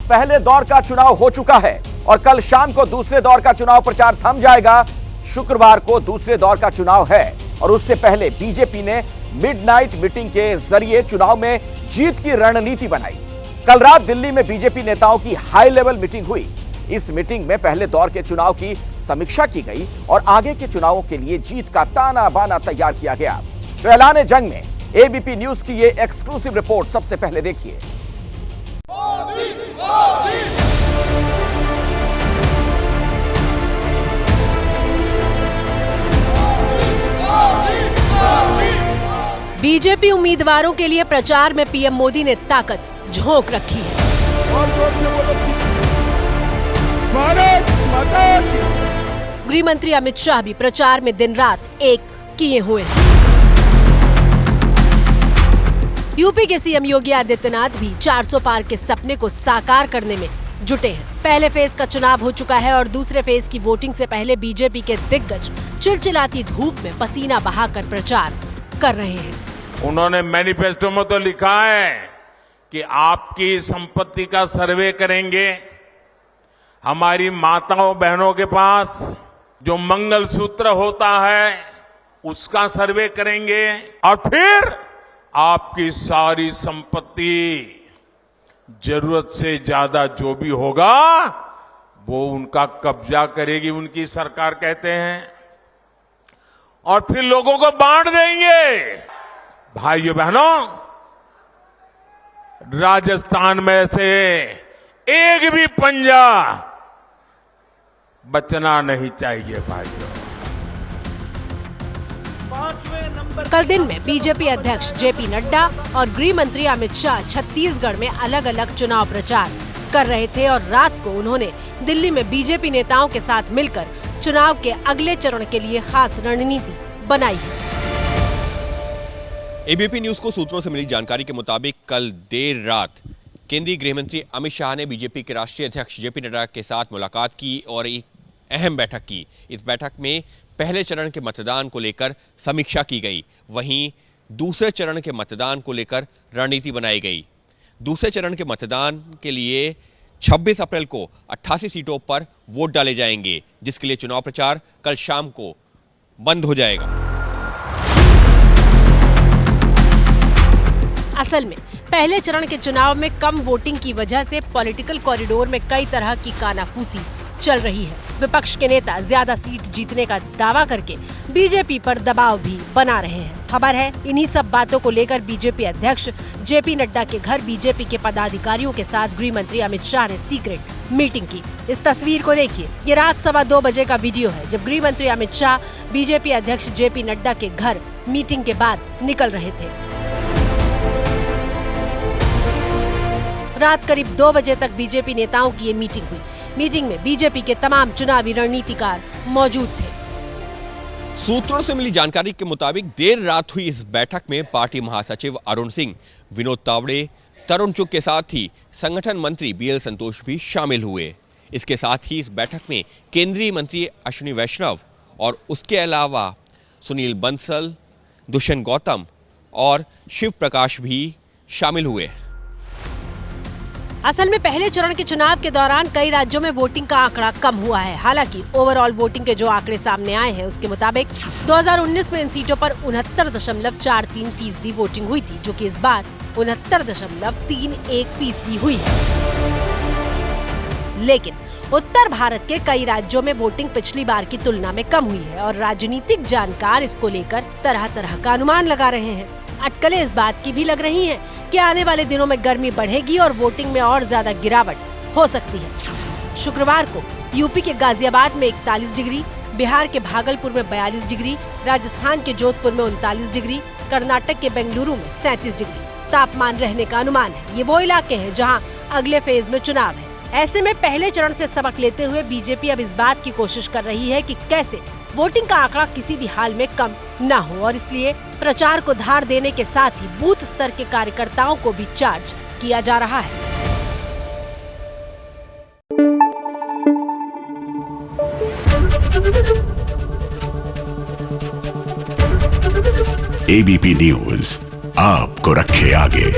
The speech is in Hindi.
पहले दौर का चुनाव हो चुका है और कल शाम को दूसरे दौर का चुनाव प्रचार थम जाएगा। शुक्रवार को दूसरे दौर का चुनाव है और उससे पहले बीजेपी ने मिडनाइट मीटिंग के जरिए चुनाव में जीत की रणनीति बनाई। कल रात दिल्ली में बीजेपी नेताओं की हाई लेवल मीटिंग हुई। इस मीटिंग में पहले दौर के चुनाव की समीक्षा की गई और आगे के चुनावों के लिए जीत का ताना बाना तैयार किया गया। तो ऐलान जंग में एबीपी न्यूज की ये एक्सक्लूसिव रिपोर्ट सबसे पहले देखिए। बीजेपी उम्मीदवारों के लिए प्रचार में पीएम मोदी ने ताकत झोंक रखी है। गृह मंत्री अमित शाह भी प्रचार में दिन रात एक किए हुए हैं। यूपी के सीएम योगी आदित्यनाथ भी 400 पार के सपने को साकार करने में जुटे हैं। पहले फेज का चुनाव हो चुका है और दूसरे फेज की वोटिंग से पहले बीजेपी के दिग्गज चिलचिलाती धूप में पसीना बहाकर प्रचार कर रहे हैं। उन्होंने मैनिफेस्टो में तो लिखा है कि आपकी संपत्ति का सर्वे करेंगे, हमारी माताओं बहनों के पास जो मंगलसूत्र होता है उसका सर्वे करेंगे और फिर आपकी सारी संपत्ति जरूरत से ज्यादा जो भी होगा वो उनका कब्जा करेगी उनकी सरकार, कहते हैं, और फिर लोगों को बांट देंगे। भाइयों बहनों, राजस्थान में से एक भी पंजा बचना नहीं चाहिए भाइयों। कल दिन में बीजेपी अध्यक्ष जेपी नड्डा और गृह मंत्री अमित शाह छत्तीसगढ़ में अलग अलग चुनाव प्रचार कर रहे थे और रात को उन्होंने दिल्ली में बीजेपी नेताओं के साथ मिलकर चुनाव के अगले चरण के लिए खास रणनीति बनाई है। एबीपी न्यूज को सूत्रों से मिली जानकारी के मुताबिक कल देर रात केंद्रीय गृह मंत्री अमित शाह ने बीजेपी के राष्ट्रीय अध्यक्ष जेपी नड्डा के साथ मुलाकात की और एक अहम बैठक की। इस बैठक में पहले चरण के मतदान को लेकर समीक्षा की गई, वहीं दूसरे चरण के मतदान को लेकर रणनीति बनाई गई। दूसरे चरण के मतदान के लिए 26 अप्रैल को 88 सीटों पर वोट डाले जाएंगे, जिसके लिए चुनाव प्रचार कल शाम को बंद हो जाएगा। असल में पहले चरण के चुनाव में कम वोटिंग की वजह से पॉलिटिकल कॉरिडोर में कई तरह की कानाफूसी चल रही है। विपक्ष के नेता ज्यादा सीट जीतने का दावा करके बीजेपी पर दबाव भी बना रहे हैं। खबर है इन्हीं सब बातों को लेकर बीजेपी अध्यक्ष जेपी नड्डा के घर बीजेपी के पदाधिकारियों के साथ गृह मंत्री अमित शाह ने सीक्रेट मीटिंग की। इस तस्वीर को देखिए, ये रात 2:15 बजे का वीडियो है जब गृह मंत्री अमित शाह बीजेपी अध्यक्ष जेपी नड्डा के घर मीटिंग के बाद निकल रहे थे। रात करीब 2 बजे तक बीजेपी नेताओं की ये मीटिंग हुई। मीटिंग में बीजेपी के तमाम चुनावी रणनीतिकार मौजूद थे। सूत्रों से मिली जानकारी के मुताबिक देर रात हुई इस बैठक में पार्टी महासचिव अरुण सिंह, विनोद तावड़े, तरुण चुग के साथ ही संगठन मंत्री बीएल संतोष भी शामिल हुए। इसके साथ ही इस बैठक में केंद्रीय मंत्री अश्विनी वैष्णव और उसके अलावा सुनील बंसल, दुष्यंत गौतम और शिव प्रकाश भी शामिल हुए। असल में पहले चरण के चुनाव के दौरान कई राज्यों में वोटिंग का आंकड़ा कम हुआ है। हालांकि ओवरऑल वोटिंग के जो आंकड़े सामने आए हैं उसके मुताबिक 2019 में इन सीटों पर 69.43% वोटिंग हुई थी, जो कि इस बार 69.31% हुई है। लेकिन उत्तर भारत के कई राज्यों में वोटिंग पिछली बार की तुलना में कम हुई है और राजनीतिक जानकार इसको लेकर तरह तरह का अनुमान लगा रहे हैं। अटकलें इस बात की भी लग रही हैं कि आने वाले दिनों में गर्मी बढ़ेगी और वोटिंग में और ज्यादा गिरावट हो सकती है। शुक्रवार को यूपी के गाजियाबाद में 41 डिग्री, बिहार के भागलपुर में 42 डिग्री, राजस्थान के जोधपुर में 39 डिग्री, कर्नाटक के बेंगलुरु में 37 डिग्री तापमान रहने का अनुमान है। ये वो इलाके हैं जहां अगले फेज में चुनाव है। ऐसे में पहले चरण से सबक लेते हुए बीजेपी अब इस बात की कोशिश कर रही है कि कैसे वोटिंग का आंकड़ा किसी भी हाल में कम न हो और इसलिए प्रचार को धार देने के साथ ही बूथ स्तर के कार्यकर्ताओं को भी चार्ज किया जा रहा है। एबीपी न्यूज आपको रखे आगे।